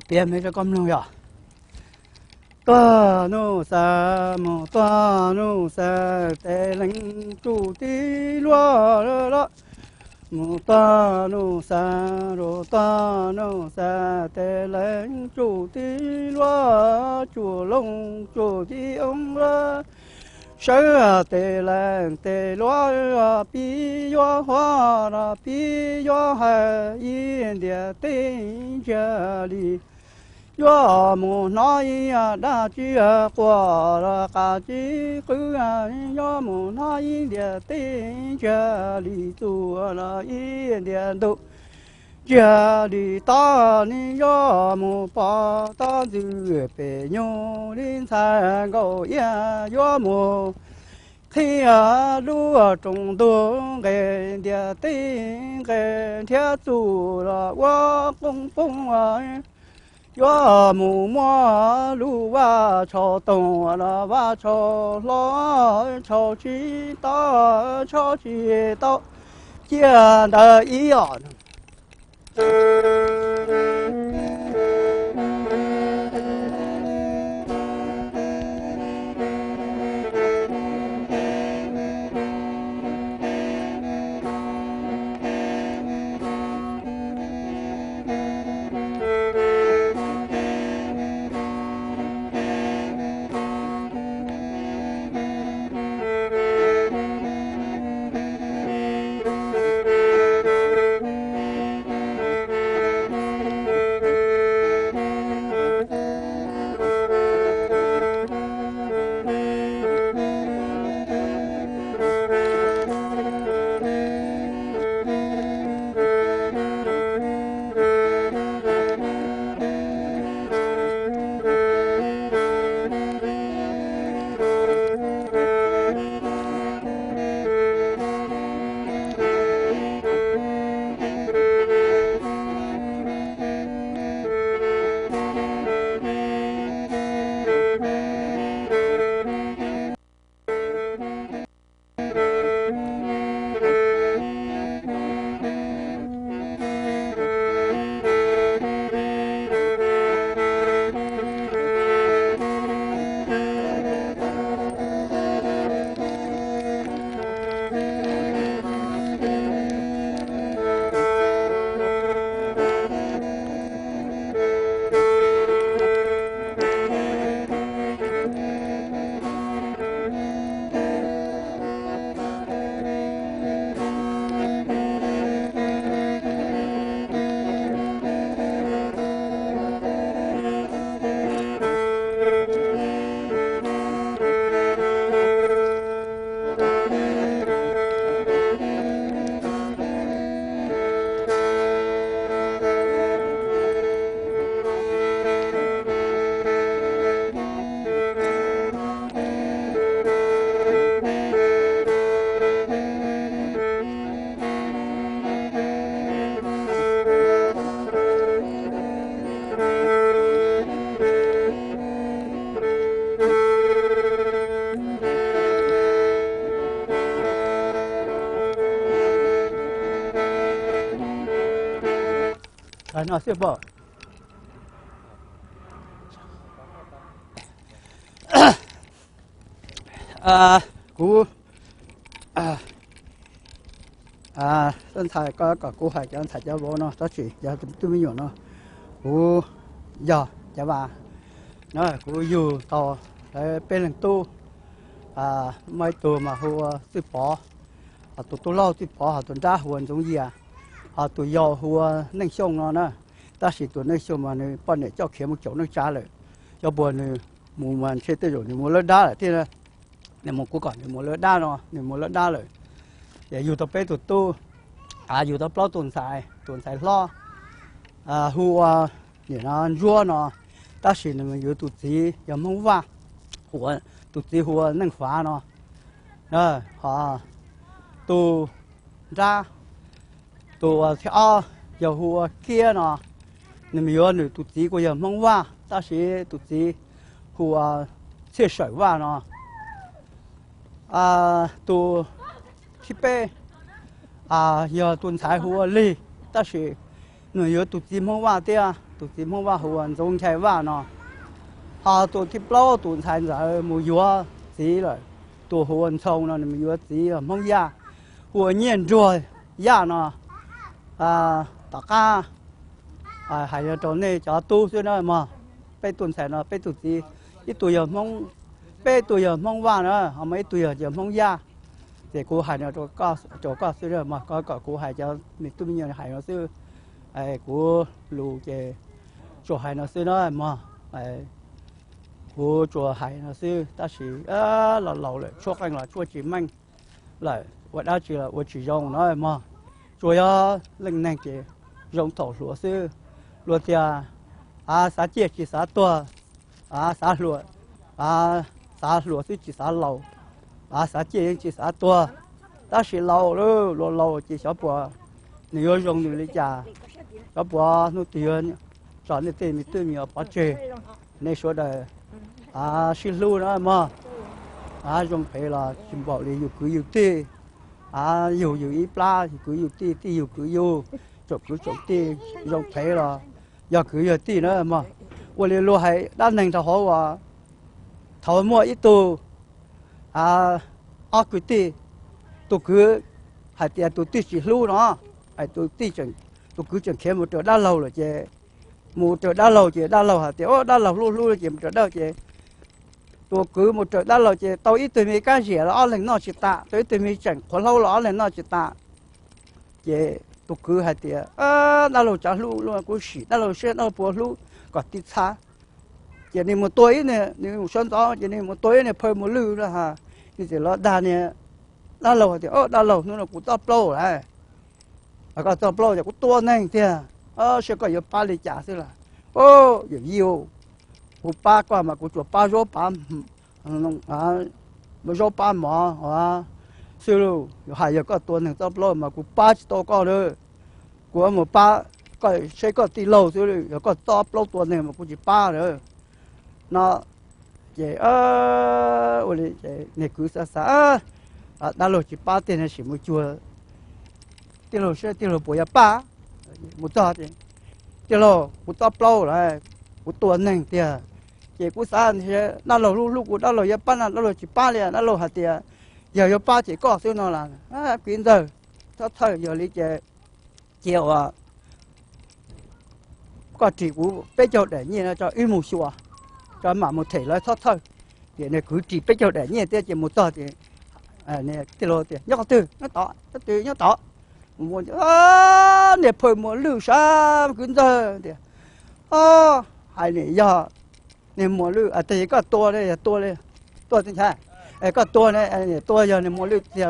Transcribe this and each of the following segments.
别没这咁重要。多努萨么多努萨带领主的罗罗，么多努萨罗多努萨带领主的罗主龙主的ông罗。舍得人得罗比约花那比约海因的等着里。约木那呀那句话了嘎叽个啊，约木那因的等着里做了一点都。家里大你要么把大子别用林才高呀，要么天啊路啊中东人的顶人天做了我公公啊，要么马路啊朝东了哇朝南朝西到朝西到，见的一样。nó sẽ bỏ cú dân thải có cú hải cho thải cho bố nó tất chỉ cho tôi mới nó cú giờ cho bà nó cú dù tàu để bên lần tu mấy tù mà hùa tự bỏ tụi lâu tự bỏ tụi ra huồn giống gì tụi giàu hùa nâng sông nó nè ta chỉ tụi nâng sông mà này bọn này cho kiếm một chỗ nó trả lại cho buồn này mù màn chơi tới rồi mù lớn đá lại thế này này một cú còn mù lớn đá nó này mù lớn đá lại để dù tập bé tụi tu dù tập lo tuần xài lo hùa để nó rua nó ta chỉ là mình tụt gì giờ mông va hùa tụt gì hùa nâng phá nó họ tu ra tu theo giờ hùa kia nó nên mình nhớ tụt gì của giờ mông va ta chỉ tụt gì hùa chia sẻ va nó tu khi bé giờ tuần xài hùa li ta chỉ người nhớ tụt gì mông va tia tụt gì mông va hùa giống chạy va nó tụi thịt lâu tụi thành giờ mua dừa gì rồi tụi huân sông nó mua dừa gì rồi mong ya huân nhiên rồi ya nó tất cả hay là chỗ này cho tu xưa nữa mà bây tụi thành nó bây tụi gì ít tụi giờ mong bây tụi giờ mong va nữa họ mấy tụi giờ mong ya để cô hay nó chỗ có xưa nữa mà có cô hay cho mình tụi mình hay nó xưa cô lù cái chỗ hay nó xưa nữa mà cô chùa hải nó sư ta chỉ lâu lại chua anh là chua chỉ manh lại vậy đó chỉ là chỉ dùng nó mà chùa linh năng chỉ dùng thổ lúa sư lúa thì xã chia chỉ xã tua xã lúa sư chỉ xã lầu xã chia chỉ xã tua ta chỉ lầu đó lầu chỉ xã bùa nếu dùng thì lấy trà xã bùa nó tiền chọn cái tiền mình tự mình ở bắt chơi nên số đời xin lưu đó mà dùng phải là chim bảo đi cứ yêu tê yêu ít pla thì cứ yêu tê yêu cứ yêu chụp tê dùng phải là giờ cứ yêu tê nữa mà我哋路係單寧就好話頭摸一度佢啲到佢係啲到啲時路咯係到啲陣到佢陣企冇做得lâu rồi chứ một trời đá lâu chứ đá lâu hả thì đá lâu lu chứ một trời đá chứ tôi cứ một trời đá lâu chứ tôi ít tuổi mình cái gì là ở lên nó chỉ ta tôi ít tuổi mình chẳng còn lâu là ở lên nó chỉ ta chứ tôi cứ hay thì đá lâu chả lu luôn cũng xỉ đá lâu xe nó bùa lu còn tí xa chứ nên một tuổi này nên một xuân gió chứ nên một tuổi này phơi một lư đó hả thì chỉ nó đá này đá lâu thì đá lâu nó là cũng top lâu này còn top lâu thì cũng tua này thì sẽ có nhiều ba lì trả thế là nhiều cụ ba qua mà cụ chuột ba rô ba mà rô ba mà xưa rồi hay giờ có tuần hàng top lâu mà cụ ba chỉ to con nữa cụ một ba có sẽ có tí lâu xưa rồi có top lâu tuần này mà cụ chỉ ba nữa nó vậy ôi này cứ xa đã lâu chỉ ba tiền là chỉ một chùa tiền lâu sẽ tiền lâu bồi ba một trò thì cái lò một tóc lâu này một tuần này thì chỉ cú sáng thì nó lò lúc của nó lò yapá nó lò chỉ ba liền nó lò hạt thì giờ yapá chỉ có số nó là kiến giờ cho thời giờ lý chế chiều có chỉ cú bây giờ để như là cho im một xùa cho mà một thể là thoát thời thì này cứ chỉ bây giờ để như thế chỉ một trò thì này cái lò thì nhóc từ nó tỏ một nè phơi một lư sa cứ giờ thì hai nè giờ nè một lư thì có tua đây tua thế này có tua này tua giờ nè một lư thì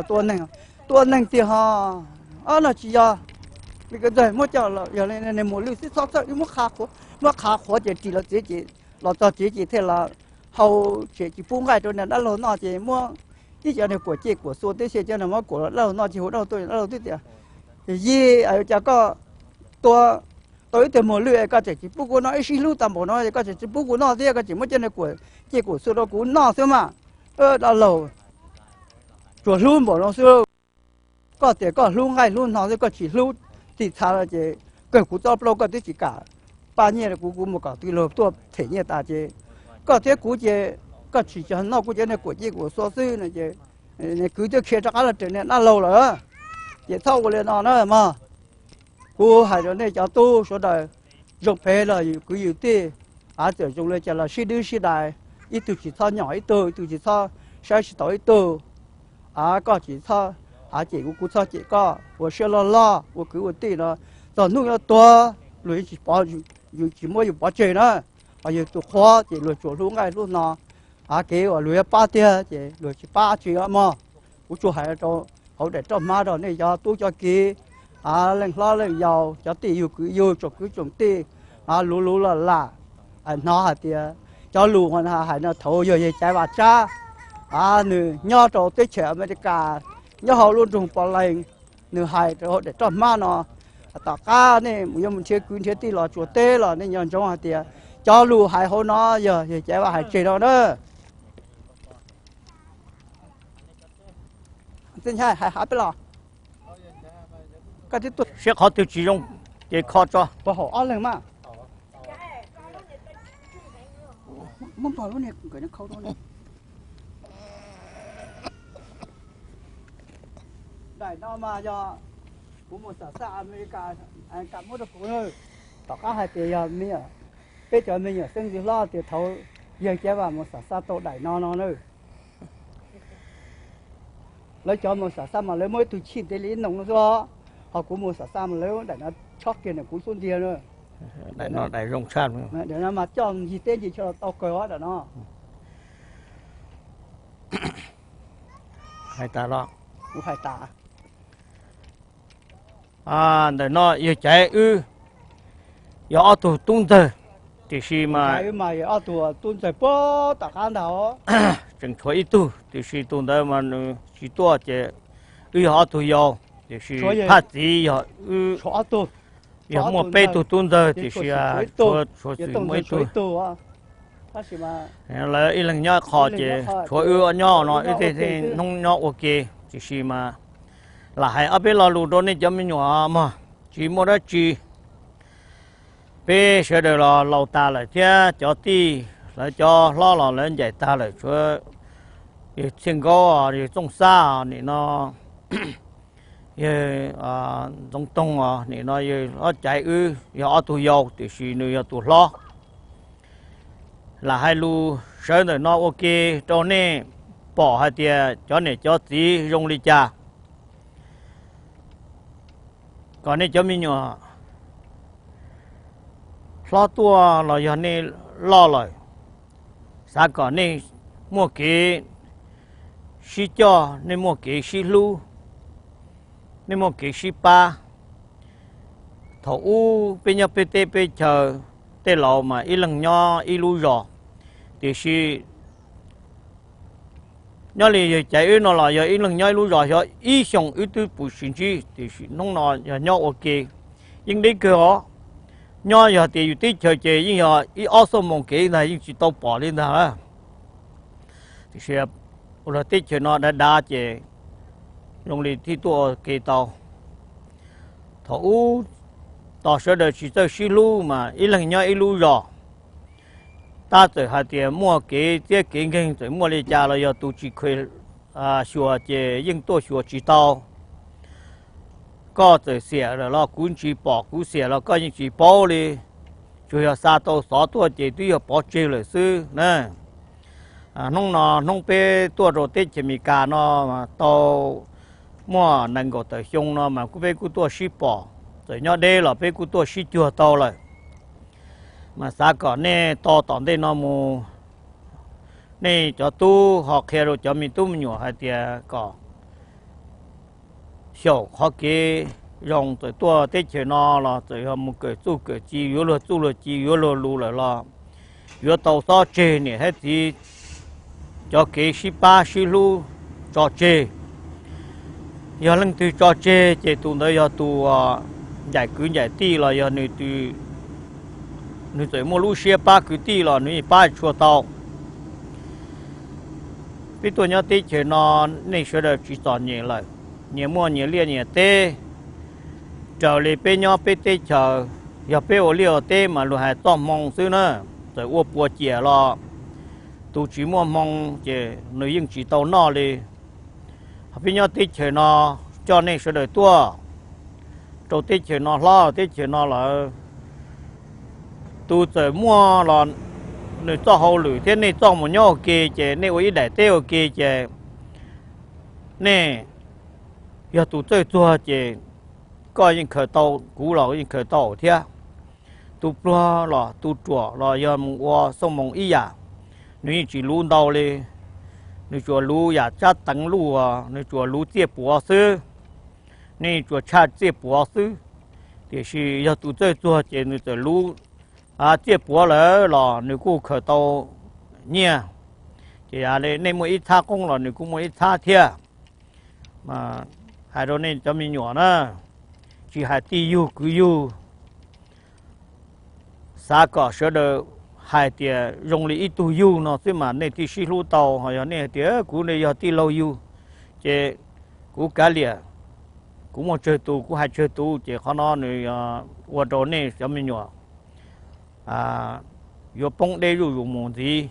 tua này thì ha nó chỉ giờ vì cái giờ mỗi giờ là giờ này nè một lư thì sót sót mỗi khá khó chỉ là chỉ là cho chỉ thế là hầu chỉ phun ngay rồi nè đã lâu nó chỉ mua cái giờ này của số thế sẽ cho nó mua của lâu nó chỉ hỗ đâu tôi lâu thế thì gì ở cha có tôi từ một lưỡi có chỉ bút của nó ít lưu tầm của nó có chỉ bút của nó thì có chỉ một chân này của số đó của nó thôi mà đã lâu chuột luôn bỏ nó xưa có thể có luôn ngay luôn nó thì có chỉ lưu thì sao là chỉ cái cú tao lâu cái tí chỉ cả ba nhẹ là cú một cả tí lâu tua thể nhẹ ta chứ có thế cú chứ có chỉ cho nó cú chứ này cú chứ cú số sư này chứ này cứ cho kia cho cái là trở nên nó lâu rồi vậy sau cái nó nữa mà cú hay rồi này cho tu số đời dùng phê là cứ yêu tê giờ dùng lên cho là suy đi suy đại ít từ chỉ thao nhỏ ít từ chỉ thao sai chỉ tối ít từ có chỉ thao chỉ cú thao chỉ có我学了啦我给我弟了到弄要多累起包有么有包钱呢有多花就累做路爱路呢给我累八天就累起8钱嘛我做还到好在做妈到那要多叫给lên lo lên giàu cho tiền yêu cho cứ trồng tiền lú là nó hả tiền cho lù còn hả nó thầu giờ chạy vào cha nửa nhỏ trâu tết trẻ America nhỏ họ luôn trồng bỏ lên nửa hai rồi để cho má nó tất cả này mình chơi quyên chơi tiền là chuột tê là nên nhon trong hả tiền cho lù hai họ nó giờ chạy vào hai chơi đó nữa tên hai hai bên là cái thứ sẽ khó tiêu chỉ dùng để khó cho bỏ họ ăn lên mà muốn bỏ luôn này cái nó khâu đó này đại nó mà do cũng một xã America anh cảm ơn được cũng ơi tất cả hai tiền giờ mình bây giờ mình ở sinh viên lo thì thầu giờ chế vào một xã tổ đại nó nữa lấy cho một xã mà lấy mỗi từ chín tới lý nông nó họ cũng mua xã mà lấy để nó chót kia này cũng xuống tiền nữa để nó để rong san để nó mà cho gì tên gì cho tao cười quá để nó hai ta đó cũng phải tả để nó yêu chạy yêu ở tù tung giờ thì khi mà ở tù tung giờ bó tất cả nào chẳng thôi ít tu thì khi tung giờ mà chỉ to chứ ở tù yêu thì khi phát gì ở chỗ tù yêu mua bê tù tung giờ thì khi cho mấy tù là ít lần nhớ khó chứ cho nhỏ nó ít thì nông nhỏ ok thì khi mà là hay ở bên lò lụt đó nên cho mình nhỏ mà chỉ mua đó chỉ bé sẽ được là lâu ta lại thế cho ti lại cho lo là lên giải ta lại cho thiên cao thì trong xa thì nó trong tông thì nó nó chạy ở tù dầu thì chỉ nơi tù lo là hai lu sớm rồi nó ok cho nên bỏ hai tiền cho nên cho tí dùng đi cha còn nên cho mình nhỏ lo tua là giờ nên lo rồi sao còn nên mua cái xí cho nên mua cái xí lu nên mua cái xí ba thầu u bên nhau bên chờ tê lò mà ít lần nho ít lu rồi thì xí nhớ là chạy nó là giờ ít lần nhớ lúc rồi giờ ít xong ít thứ bù sinh chi thì nông nó giờ nhớ ok nhưng đấy cơ họ nhớ giờ thì tí chơi chơi nhưng giờ ít ở số mong kế này nhưng chỉ tao bỏ lên đó thì sẽ là tí chơi nó đã đa chơi dùng đi thì tua kế tao thấu tao sẽ được chỉ tới xí lu mà ít lần nhớ ít lu rồi ta tới hai tiền mua cái kinh rồi mua lấy cha là giờ tụ chỉ khơi sửa chế nhưng tôi sửa chỉ tao có tới xẻ rồi lo cuốn chỉ bỏ cuốn xẻ là có những chỉ bỏ đi chủ yếu sa tao sáu tuổi chế tuy là bỏ chế rồi xứ nè nông pe tuổi rồi tết chỉ mi cả nó mà tao mua năng够tới xong nó mà cứ pe cứ tuổi xí bỏ rồi nhớ đây là pe cứ tuổi xí chưa tao rồi mà sao có nè to tỏn đây nó mù nè cho tu học khéo rồi cho mình tu mình nhỏ hay tiệt có hiểu học cái dùng tới tua tết chơi nó là tới họ một cái chi yếu là chi yếu là lù là yếu tàu sao chơi nè hết thì cho cái ship ba ship lu cho chơi giờ lần từ cho chơi tụ nơi giờ tụ giải cứu giải ti là giờ nơi tụ người tới mua lúa xe ba cứ tí là người ba chua tàu, bây tuổi nhớ tí chơi nó nên sẽ được chỉ tòn nhẹ lại, nhẹ mua nhẹ lia nhẹ tê, trở lại bên nhau bên tây chờ giờ bên ở liều tây mà luôn hay tóm mong xứ nữa rồi uo bùa chè lo tu chỉ mua mong chè người dân chỉ tàu nọ đi bên nhau tây chờ nó cho nên sẽ đợi tua đầu tây chờ nó lo tây chờ nó là tu giờ mua là người cho hậu lử thế này cho một nhau kia chè này với đại tiêu kia chè nè giờ tu chơi tua chè coi những khởi tàu cũ là những khởi tàu thế tu plua là tu chùa là giờ mua sông mông ý à nếu chỉ lú đầu đi nếu chùa lú ya chát tăng lú à nếu chùa lú tiếp bùa sư nếu chùa chát tiếp bùa sư thì是要tu chơi tua chè nếu chùa lú tiếp bùa là nếu cô khởi tàu nhia thì này nên mỗi ít tha công là nếu cũng mỗi ít tha thế mà hai đứa nên cho mình nhỏ nữa chỉ hai tí yêu cứ yêu xã có sở được hai tiền dùng lý ít tu yêu nó chứ mà nên tí xí lú tàu hoặc nên tiền cú này giờ tí lâu yêu chỉ cú cá lìa cú một chơi tu cú hai chơi tu chỉ khó nó này qua đó này cho mình nhỏ yo bông đây rồi dùng món gì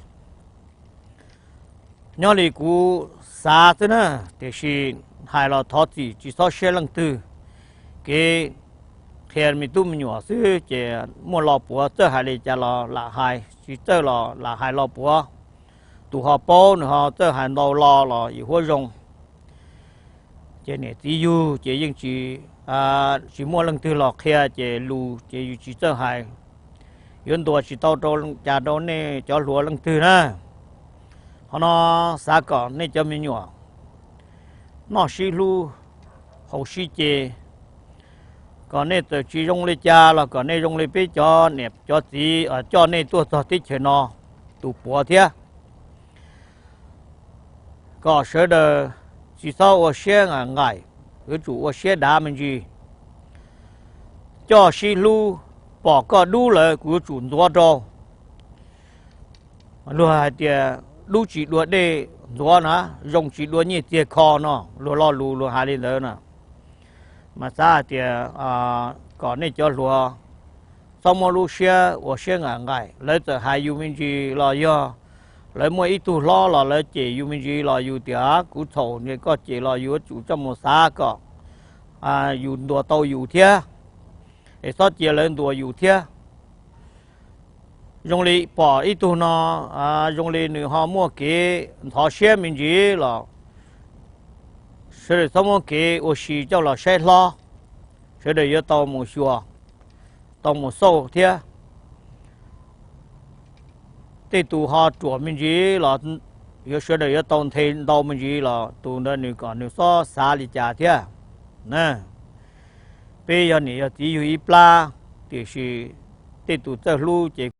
nhỏ này cú xã thế nè thì是hai là thọ chỉ số xe lăng tư cái theo mình tu mình nhỏ xứ chỉ mua lò bùa chơi hai lấy cha là hai chỉ chơi là hai lò bùa tụ họ bố nữa họ chơi hai đầu lò là yêu hoa rồng chỉ này tí yêu chỉ những chỉ mua lăng tư lò kia chỉ lù chỉ chơi hai yên tuổi chỉ tao trâu cha đâu này cho lúa lăng tư nè họ nó xa cỏ này cho mình nhỏ nó xí lu hậu xí chè còn này từ chỉ dùng lấy cha là còn này dùng lấy bé cho nẹp cho gì cho này tua cho tí chơi nó tụ bùa thế có sợ được chỉ sau ở xe ngài cái chủ ở xe đá mình gì cho xí lu bỏ có đu lại của chủ doa trâu luôn thì đu chỉ đua đây doa nó dùng chỉ đua như tiệt kho nó luôn lo luôn hai đi nữa nè mà sao thì còn này cho lúa sau mà lúa xe ở xe ngài lấy từ hai yêu mình gì là do lấy mỗi ít tu lo là lấy chỉ yêu mình gì là yêu tiệt cú thầu này có chỉ là yêu chủ trong một xã có yêu đua tàu yêu thế để sao chỉ lên đua yêu thế dùng lý bỏ ít tu nó dùng lý người họ mua cái họ xe mình gì là sẽ xong cái ô xí cho là xe lo sẽ để cho tàu một xùa tàu một sâu thế thì tụ họ chuẩn mình gì là yêu sẽ để cho tàu thêm tàu mình gì là tụ nó người còn người so xa đi trả thế nè bây giờ này chỉ yêu ít la thì thì tụ tới lưu chỉ